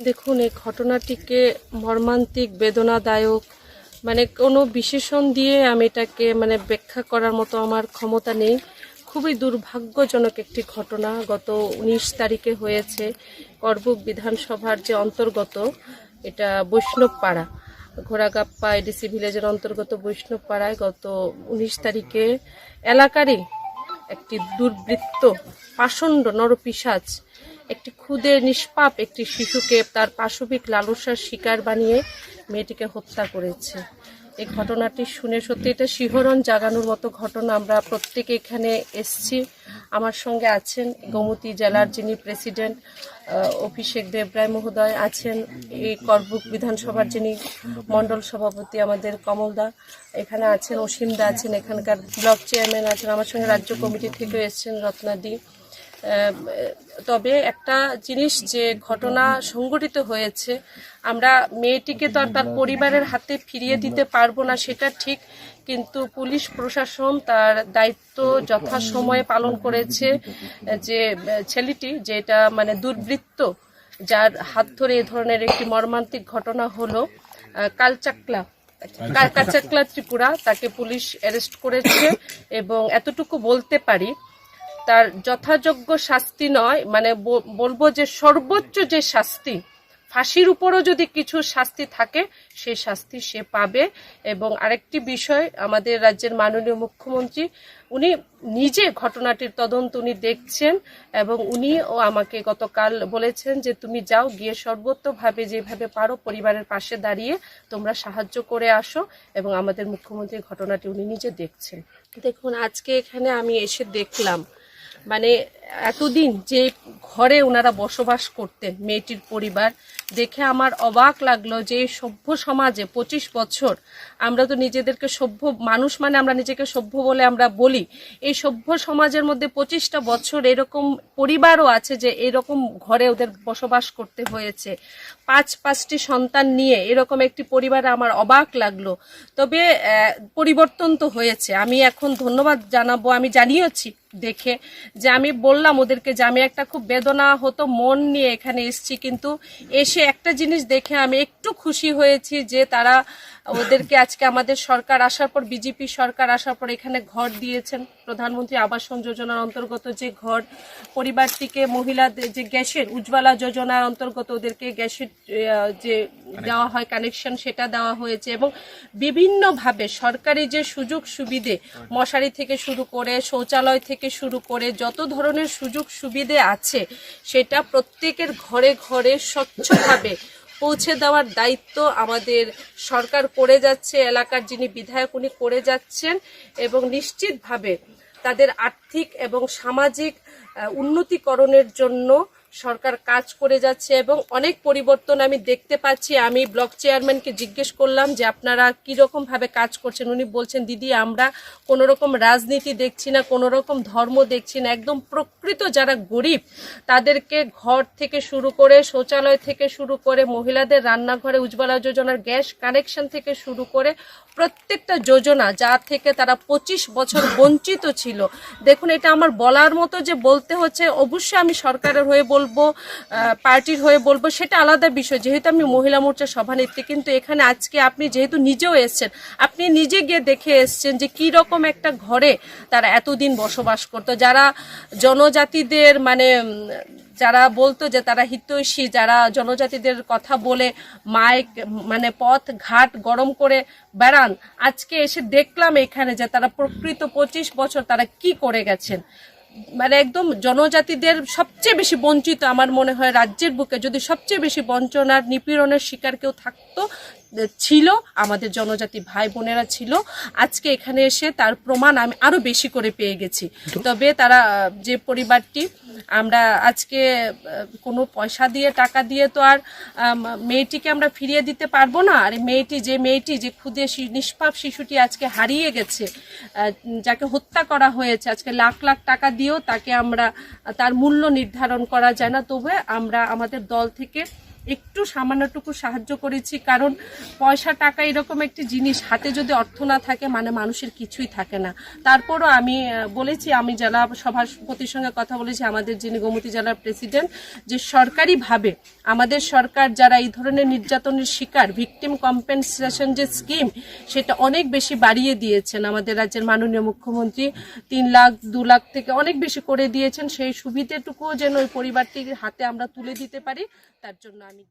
দেখুন, এই ঘটনাটিকে মর্মান্তিক, বেদনাদায়ক, মানে কোনো বিশেষণ দিয়ে আমি এটাকে ব্যাখ্যা করার মতো আমার ক্ষমতা নেই। খুবই দুর্ভাগ্যজনক একটি ঘটনা গত 19 তারিখে হয়েছে করবুক বিধানসভার যে অন্তর্গত, এটা বৈষ্ণবপাড়া, ঘোড়াগাপ্পা এডিসি ভিলেজের অন্তর্গত বৈষ্ণবপাড়ায় গত 19 তারিখে এলাকারই একটি দুর্বৃত্ত, পাষণ্ড নরপিশাচ একটি ক্ষুদে নিষ্পাপ একটি শিশুকে তার পাশবিক লালসার শিকার বানিয়ে মেয়েটিকে হত্যা করেছে। এই ঘটনাটি শুনে সত্যি এটা শিহরণ জাগানোর মতো ঘটনা। আমরা প্রত্যেকে এখানে এসছি। আমার সঙ্গে আছেন গোমতী জেলার যিনি প্রেসিডেন্ট অভিষেক দেবরায় মহোদয়, আছেন এই করবুক বিধানসভার যিনি মণ্ডল সভাপতি আমাদের কমলদা, এখানে আছেন অসীমদা, আছেন এখানকার ব্লক চেয়ারম্যান আছেন, আমার সঙ্গে রাজ্য কমিটি থেকে এসছেন রত্নাদি। তবে একটা জিনিস, যে ঘটনা সংঘটিত হয়েছে, আমরা মেয়েটিকে তো আর তার পরিবারের হাতে ফিরিয়ে দিতে পারবো না, সেটা ঠিক, কিন্তু পুলিশ প্রশাসন তার দায়িত্ব যথাসময়ে পালন করেছে। যে ছেলেটি, যেটা দুর্বৃত্ত যার হাত ধরে এ ধরনের একটি মর্মান্তিক ঘটনা হলো, কাচাকলা ত্রিপুরা, তাকে পুলিশ অ্যারেস্ট করেছে। এবং এতটুকু বলতে পারি, তার যথাযোগ্য শাস্তি নয়, বলবো যে সর্বোচ্চ যে শাস্তি, ফাঁসির উপরও যদি কিছু শাস্তি থাকে, সেই শাস্তি সে পাবে। এবং আরেকটি বিষয়, আমাদের রাজ্যের মাননীয় মুখ্যমন্ত্রী উনি নিজে ঘটনাটির তদন্ত উনি দেখছেন, এবং উনিও আমাকে গতকাল বলেছেন যে তুমি যাও, গিয়ে সর্বোচ্চভাবে যেভাবে পারো পরিবারের পাশে দাঁড়িয়ে তোমরা সাহায্য করে আসো। এবং আমাদের মুখ্যমন্ত্রী ঘটনাটি উনি নিজে দেখছেন। দেখুন, আজকে এখানে আমি এসে দেখলাম, এতদিন যে ঘরে ওনারা বসবাস করতেন মেয়েটির পরিবার, দেখে আমার অবাক লাগলো যে সভ্য সমাজে 25 বছর, আমরা তো নিজেদেরকে সভ্য মানুষ, আমরা নিজেকে সভ্য বলে আমরা বলি, এই সভ্য সমাজের মধ্যে 25টা বছর এরকম পরিবারও আছে যে এরকম ঘরে ওদের বসবাস করতে হয়েছে। 5টি সন্তান নিয়ে এরকম একটি পরিবারে আমার অবাক লাগলো। তবে পরিবর্তন তো হয়েছে, আমি এখন ধন্যবাদ জানাবো, আমি জানিয়েছি দেখে, যে আমি বললাম ওদেরকে যে আমি একটা খুব বেদনা হতো মন নিয়ে এখানে এসেছি, কিন্তু এসে একটা জিনিস দেখে আমি একটু খুশি হয়েছি যে তারা ওদেরকে আজকে আমাদের সরকার আসার পর, বিজেপি সরকার আসার পর এখানে ঘর দিয়েছেন। প্রধানমন্ত্রী আবাসন যোজনার অন্তর্গত যে ঘর, পরিবারটিকে মহিলাদের যে গ্যাসের উজ্জ্বলা যোজনার অন্তর্গত ওদেরকে গ্যাসের যে দেওয়া হয় কানেকশন, সেটা দেওয়া হয়েছে। এবং বিভিন্নভাবে সরকারি যে সুযোগ সুবিধে, মশারি থেকে শুরু করে শৌচালয় থেকে শুরু করে যত ধরনের সুযোগ সুবিধে আছে, সেটা প্রত্যেকের ঘরে ঘরে স্বচ্ছভাবে পৌঁছে দেওয়ার দায়িত্ব আমাদের সরকার করে যাচ্ছে, এলাকার যিনি বিধায়ক উনি করে যাচ্ছেন। এবং নিশ্চিতভাবে তাদের আর্থিক এবং সামাজিক উন্নতিকরণের জন্য সরকার কাজ করে যাচ্ছে। এবং অনেক পরিবর্তন আমি দেখতে পাচ্ছি। আমি ব্লক চেয়ারম্যানকে জিজ্ঞেস করলাম যে আপনারা কীরকম ভাবে কাজ করছেন, উনি বলছেন দিদি আমরা কোনো রকম রাজনীতি দেখছি না, কোনো রকম ধর্ম দেখছি না, একদম প্রকৃত যারা গরিব তাদেরকে ঘর থেকে শুরু করে শৌচালয় থেকে শুরু করে মহিলাদের রান্নাঘরে উজ্জ্বলা যোজনার গ্যাস কানেকশন থেকে শুরু করে প্রত্যেকটা যোজনা যা থেকে তারা 25 বছর বঞ্চিত ছিল। দেখুন, এটা আমার বলার মতো যে বলতে হচ্ছে, অবশ্যই আমি সরকারের হয়ে বলবো, পার্টির হয়ে বলবো, সেটা আলাদা বিষয়, যেহেতু আমি মহিলা মোর্চার সভানেত্রী। কিন্তু এখানে আজকে আপনি যেহেতু নিজেও এসছেন, আপনি নিজে গিয়ে দেখে এসছেন যে কি রকম একটা ঘরে তারা এতদিন বসবাস করতো, যারা জনজাতিদের যারা বলতো যে তারা হিতৈষী, যারা জনজাতিদের কথা বলে মাইক পথ ঘাট গরম করে বেড়ান, আজকে এসে দেখলাম এখানে যে তারা প্রকৃত 25 বছর তারা কি করে গেছেন। একদম জনজাতিদের সবচেয়ে বেশি বঞ্চিত, আমার মনে হয় রাজ্যের বুকে যদি সবচেয়ে বেশি বঞ্চনার নিপীড়নের শিকার কেউ থাকতো ছিল, আমাদের জনজাতি ভাই বোনেরা ছিল। আজকে এখানে এসে তার প্রমাণ আমি আরো বেশি করে পেয়ে গেছি। তবে তারা যে পরিবারটি, আমরা আজকে কোনো পয়সা দিয়ে টাকা দিয়ে তো আর মেয়েটিকে আমরা ফিরিয়ে দিতে পারবো না। আর মেয়েটি যে ক্ষুদে নিষ্পাপ শিশুটি আজকে হারিয়ে গেছে, যাকে হত্যা করা হয়েছে, আজকে লাখ লাখ টাকা দিয়েও তাকে আমরা তার মূল্য নির্ধারণ করা যায় না। তবে আমরা আমাদের দল থেকে একটু সামান্যটুকু সাহায্য করেছি, কারণ পয়সা টাকা এরকম একটি জিনিস, হাতে যদি অর্থ না থাকে মানে মানুষের কিছুই থাকে না। তারপরও আমি বলেছি, আমি জেলা সভাপতির সঙ্গে কথা বলেছি, আমাদের যিনি গোমতী জেলার প্রেসিডেন্ট, যে সরকারিভাবে আমাদের সরকার যারা এই ধরনের নির্যাতনের শিকার, ভিকটিম কম্পেনসেশন যে স্কিম, সেটা অনেক বেশি বাড়িয়ে দিয়েছেন আমাদের রাজ্যের মাননীয় মুখ্যমন্ত্রী। 3 লাখ 2 লাখ থেকে অনেক বেশি করে দিয়েছেন। সেই সুবিধাটুকুও যেন ওই পরিবারটির হাতে আমরা তুলে দিতে পারি, তার জন্য আমি